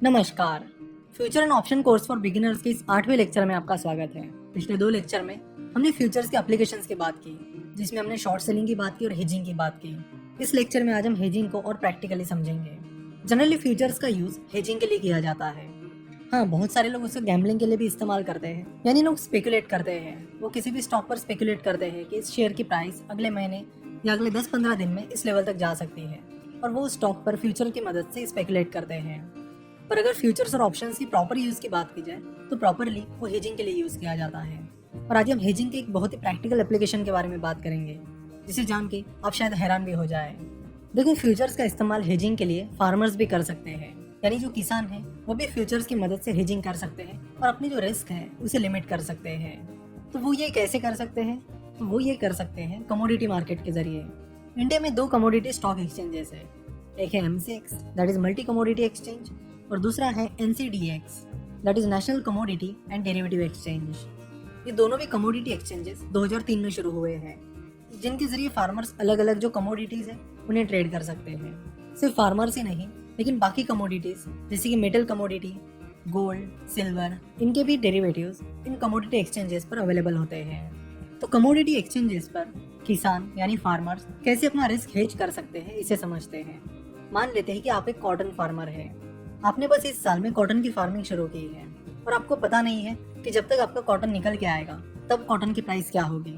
नमस्कार। Future and option course for beginners के इस 8वें लेक्चर में आपका स्वागत है। पिछले 2 लेक्चर में हमने फ्यूचर्स के एप्लीकेशंस की बात की, जिसमें हमने शॉर्ट सेलिंग की बात की और हेजिंग की बात की। इस लेक्चर में आज हम हेजिंग को और प्रैक्टिकली समझेंगे। जनरली फ्यूचर्स का यूज हेजिंग के लिए किया जाता है। हाँ, बहुत सारे लोग उसे गैम्बलिंग के लिए भी इस्तेमाल करते हैं, यानी लोग स्पेकुलेट करते हैं। वो किसी भी स्टॉक पर स्पेकुलेट करते हैं कि इस शेयर की प्राइस अगले महीने या अगले 10-15 दिन में इस लेवल तक जा सकती है, और वो स्टॉक पर फ्यूचर की मदद से स्पेकुलेट करते हैं। पर अगर फ्यूचर्स और ऑप्शंस की प्रॉपर यूज की बात की जाए तो प्रॉपरली वो हेजिंग के लिए यूज किया जाता है। और आज हम हेजिंग के एक बहुत ही प्रैक्टिकल एप्लीकेशन के बारे में बात करेंगे, जिसे जान के आप शायद हैरान भी हो जाए। देखो, फ्यूचर्स का इस्तेमाल हेजिंग के लिए फार्मर्स भी कर सकते हैं, यानी जो किसान हैं वो भी फ्यूचर्स की मदद से हेजिंग कर सकते हैं और अपनी जो रिस्क है उसे लिमिट कर सकते हैं। तो वो ये कैसे कर सकते हैं? तो वो ये कर सकते हैं कमोडिटी मार्केट के जरिए। इंडिया में 2 कमोडिटी स्टॉक एक्सचेंजेस है। एक है MCX, that is multi commodity exchange, और दूसरा है NCDEX, that is national commodity and derivative exchange. ये दोनों भी कमोडिटी एक्सचेंजेस 2003 में शुरू हुए हैं, जिनके जरिए फार्मर्स अलग अलग जो कमोडिटीज हैं उन्हें ट्रेड कर सकते हैं। सिर्फ फार्मर्स ही नहीं, लेकिन बाकी कमोडिटीज जैसे कि मेटल कमोडिटी, गोल्ड, सिल्वर, इनके भी डेरिवेटिव्स इन कमोडिटी एक्सचेंजेस पर अवेलेबल होते हैं। तो कमोडिटी एक्सचेंजेस पर किसान यानी फार्मर्स कैसे अपना रिस्क हेज कर सकते हैं, इसे समझते हैं। मान लेते हैं कि आप एक कॉटन फार्मर है। आपने बस इस साल में कॉटन की फार्मिंग शुरू की है, और आपको पता नहीं है कि जब तक आपका कॉटन निकल के आएगा तब कॉटन की प्राइस क्या होगी।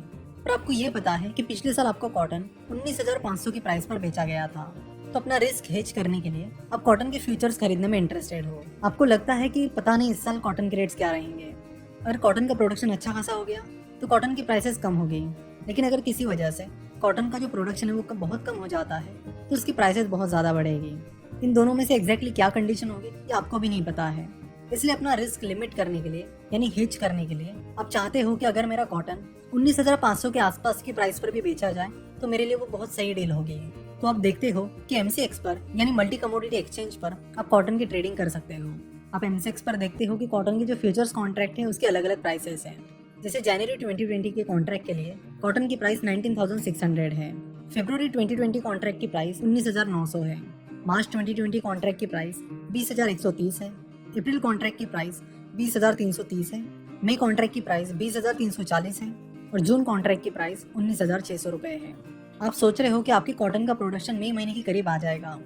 पर आपको ये पता है कि पिछले साल आपका कॉटन 19,500 की प्राइस पर बेचा गया था। तो अपना रिस्क हेज करने के लिए आप कॉटन के फ्यूचर्स खरीदने में इंटरेस्टेड हो। आपको लगता है कि पता नहीं इस साल कॉटन के रेट्स क्या रहेंगे। अगर कॉटन का प्रोडक्शन अच्छा खासा हो गया तो कॉटन की प्राइसेस कम हो गई, लेकिन अगर किसी वजह से कॉटन का जो प्रोडक्शन है वो बहुत कम हो जाता है तो उसकी प्राइसेस बहुत ज़्यादा बढ़ेगी। इन दोनों में से एग्जैक्टली क्या कंडीशन होगी ये आपको भी नहीं पता है। इसलिए अपना रिस्क लिमिट करने के लिए यानी हेज करने के लिए आप चाहते हो कि अगर मेरा कॉटन 19,500 के आसपास की प्राइस पर भी बेचा जाए तो मेरे लिए वो बहुत सही डील होगी। तो आप देखते हो कि MCX पर यानी मल्टी कमोडिटी एक्सचेंज पर आप कॉटन की ट्रेडिंग कर सकते हो। आप MCX पर देखते हो कि कॉटन की जो फ्यूचर्स कॉन्ट्रैक्ट है उसके अलग अलग प्राइसेस हैं। जैसे जनवरी 2020 के कॉन्ट्रैक्ट के लिए कॉटन की प्राइस 19,600 है, फरवरी 2020 कॉन्ट्रैक्ट की प्राइस 19,900 है, मार्च 2020 कॉन्ट्रैक्ट की प्राइस 20,130 है, अप्रैल कॉन्ट्रैक्ट की प्राइस 20,330 है, मई कॉन्ट्रैक्ट की प्राइस 20,340 है, और जून कॉन्ट्रैक्ट की प्राइस 19,600 रुपये है। आप सोच रहे हो कि आपकी कॉटन का प्रोडक्शन मई महीने के करीब आ जाएगा।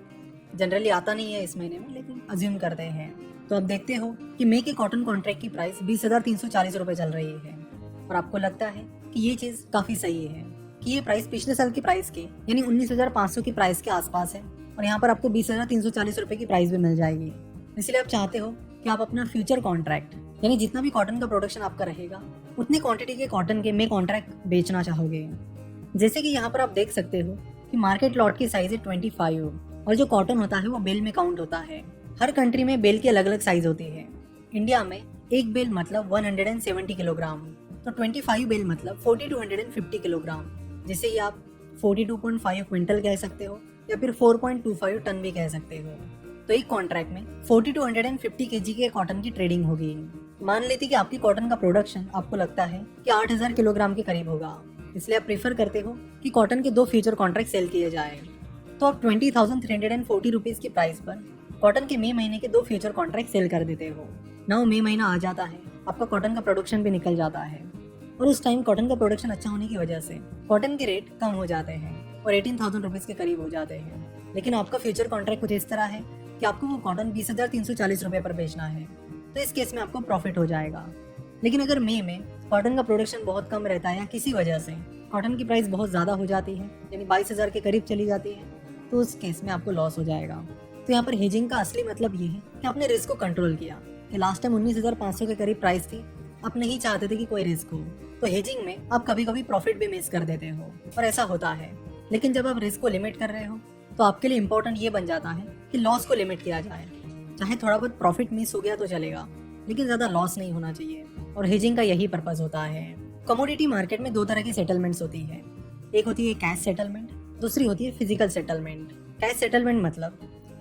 जनरली आता नहीं है इस महीने में, लेकिन अज्यूम करते हैं। तो आप देखते हो कि मई के कॉटन कॉन्ट्रैक्ट की प्राइस 20,340 रुपये चल रही है, और आपको लगता है कि ये चीज़ काफ़ी सही है कि ये प्राइस पिछले साल की प्राइस के यानी 19,500 की प्राइस के आसपास है, और यहाँ पर आपको 20,340 रुपये की प्राइस भी मिल जाएगी। इसलिए आप चाहते हो कि आप अपना फ्यूचर कॉन्ट्रैक्ट यानी जितना भी कॉटन का प्रोडक्शन आपका रहेगा उतनी क्वांटिटी के कॉटन के में कॉन्ट्रैक्ट बेचना चाहोगे। जैसे कि यहाँ पर आप देख सकते हो कि मार्केट लॉट की साइज है 25, और जो कॉटन होता है वो बेल में काउंट होता है। हर कंट्री में बेल की अलग अलग साइज होती है। इंडिया में एक बेल मतलब 170 किलोग्राम, तो 25 बेल मतलब 40 to 150 किलोग्राम। जैसे ही आप 42.5 क्विंटल कह सकते हो या फिर 4.25 टन भी कह सकते हो। तो एक कॉन्ट्रैक्ट में 40 to 150 केजी के कॉटन की ट्रेडिंग होगी। मान लेते कि आपकी कॉटन का प्रोडक्शन आपको लगता है कि 8,000 किलोग्राम के करीब होगा, इसलिए आप प्रीफर करते हो कि कॉटन के 2 फ्यूचर कॉन्ट्रैक्ट सेल किए जाए। तो आप 20,340 रुपीज़ की प्राइस पर कॉटन के मई महीने के 2 फ्यूचर कॉन्ट्रैक्ट सेल कर देते हो। नाउ मई महीना आ जाता है, आपका कॉटन का प्रोडक्शन भी निकल जाता है, और उस टाइम कॉटन का प्रोडक्शन अच्छा होने की वजह से कॉटन के रेट कम हो जाते हैं और 18,000 रुपीज़ के करीब हो जाते हैं। लेकिन आपका फ्यूचर कॉन्ट्रैक्ट कुछ इस तरह है कि आपको वो कॉटन 20,340 रुपये पर बेचना है, तो इस केस में आपको प्रॉफिट हो जाएगा। लेकिन अगर मई में कॉटन का प्रोडक्शन बहुत कम रहता है या किसी वजह से कॉटन की प्राइस बहुत ज़्यादा हो जाती है यानी 22,000 के करीब चली जाती है, तो उस केस में आपको लॉस हो जाएगा। तो यहाँ पर हेजिंग का असली मतलब ये है कि आपने रिस्क को कंट्रोल किया। कि लास्ट टाइम 19,500 के करीब प्राइस थी, आप नहीं चाहते थे कि कोई रिस्क हो, तो हेजिंग में आप कभी कभी प्रॉफिट भी मिस कर देते हो, और ऐसा होता है। लेकिन जब आप रिस्क को लिमिट कर रहे हो तो आपके लिए इंपॉर्टेंट ये बन जाता है कि लॉस को लिमिट किया जाए। चाहे थोड़ा बहुत प्रॉफिट मिस हो गया तो चलेगा, लेकिन ज़्यादा लॉस नहीं होना चाहिए, और हेजिंग का यही पर्पज़ होता है। कमोडिटी मार्केट में 2 तरह की सेटलमेंट्स होती है। एक होती है कैश सेटलमेंट, दूसरी होती है फिजिकल सेटलमेंट। कैश सेटलमेंट मतलब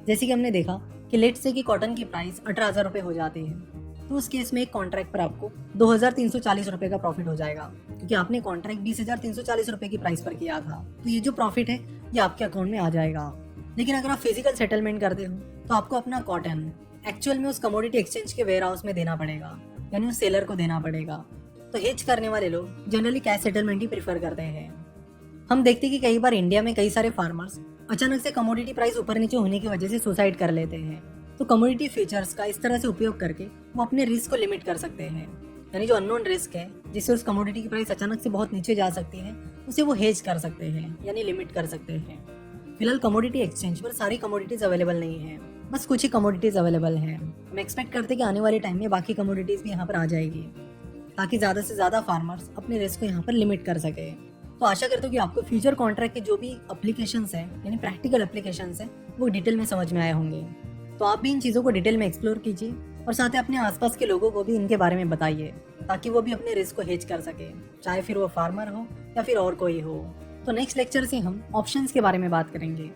जैसे कि हमने देखा कि लेट से कि कॉटन की प्राइस 18,000 रुपये हो जाती है, तो उस केस में एक कॉन्ट्रैक्ट पर आपको 2,340 रुपये का प्रॉफिट हो जाएगा, क्योंकि आपने कॉन्ट्रैक्ट 20,340 रुपये की प्राइस पर किया था। तो ये जो प्रॉफिट है ये आपके अकाउंट में आ जाएगा। लेकिन अगर आप फिजिकल सेटलमेंट करते हो तो आपको अपना कॉटन एक्चुअल में उस कमोडिटी एक्सचेंज के वेयर हाउस में देना पड़ेगा, यानी उस सेलर को देना पड़ेगा। तो हेज करने वाले लोग जनरली कैश सेटलमेंट ही प्रीफर करते हैं। हम देखते हैं कि कई बार इंडिया में कई सारे फार्मर्स अचानक से कमोडिटी प्राइस ऊपर नीचे होने की वजह से सुसाइड कर लेते हैं। तो कमोडिटी फ्यूचर्स का इस तरह से उपयोग करके वो अपने रिस्क को लिमिट कर सकते हैं, यानी जो अननोन रिस्क है जिससे उस कमोडिटी की प्राइस अचानक से बहुत नीचे जा सकती है, उसे वो हेज कर सकते हैं, यानी लिमिट कर सकते हैं। फिलहाल कमोडिटी एक्सचेंज पर सारी कमोडिटीज अवेलेबल नहीं है, बस कुछ ही कमोडिटीज अवेलेबल हैं। हम एक्सपेक्ट करते हैं कि आने वाले टाइम में बाकी कमोडिटीज भी यहाँ पर आ जाएगी, ताकि ज़्यादा से ज़्यादा फार्मर्स अपने रिस्क को यहाँ पर लिमिट कर सके। तो आशा करता हूँ कि आपको फ्यूचर कॉन्ट्रैक्ट के जो भी एप्लीकेशंस हैं, यानी प्रैक्टिकल एप्लीकेशंस हैं, वो डिटेल में समझ में आए होंगे। तो आप भी इन चीज़ों को डिटेल में एक्सप्लोर कीजिए और साथ ही अपने आसपास के लोगों को भी इनके बारे में बताइए, ताकि वो भी अपने रिस्क को हेज कर सके, चाहे फिर वो फार्मर हो या फिर और कोई हो। तो नेक्स्ट लेक्चर से हम ऑप्शंस के बारे में बात करेंगे।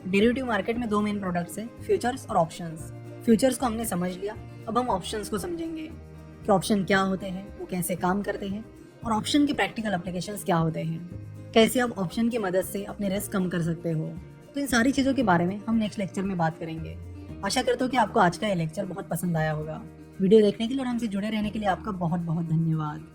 डेरिवेटिव मार्केट में दो मेन प्रोडक्ट्स हैं, फ्यूचर्स और ऑप्शंस। फ्यूचर्स को हमने समझ लिया, अब हम ऑप्शंस को समझेंगे कि ऑप्शन क्या होते हैं, वो कैसे काम करते हैं और ऑप्शन के प्रैक्टिकल एप्लीकेशंस क्या होते हैं, कैसे आप ऑप्शन की मदद से अपने रिस्क कम कर सकते हो। तो इन सारी चीज़ों के बारे में हम नेक्स्ट लेक्चर में बात करेंगे। आशा करता हूँ कि आपको आज का ये लेक्चर बहुत पसंद आया होगा। वीडियो देखने के लिए और हमसे जुड़े रहने के लिए आपका बहुत बहुत धन्यवाद।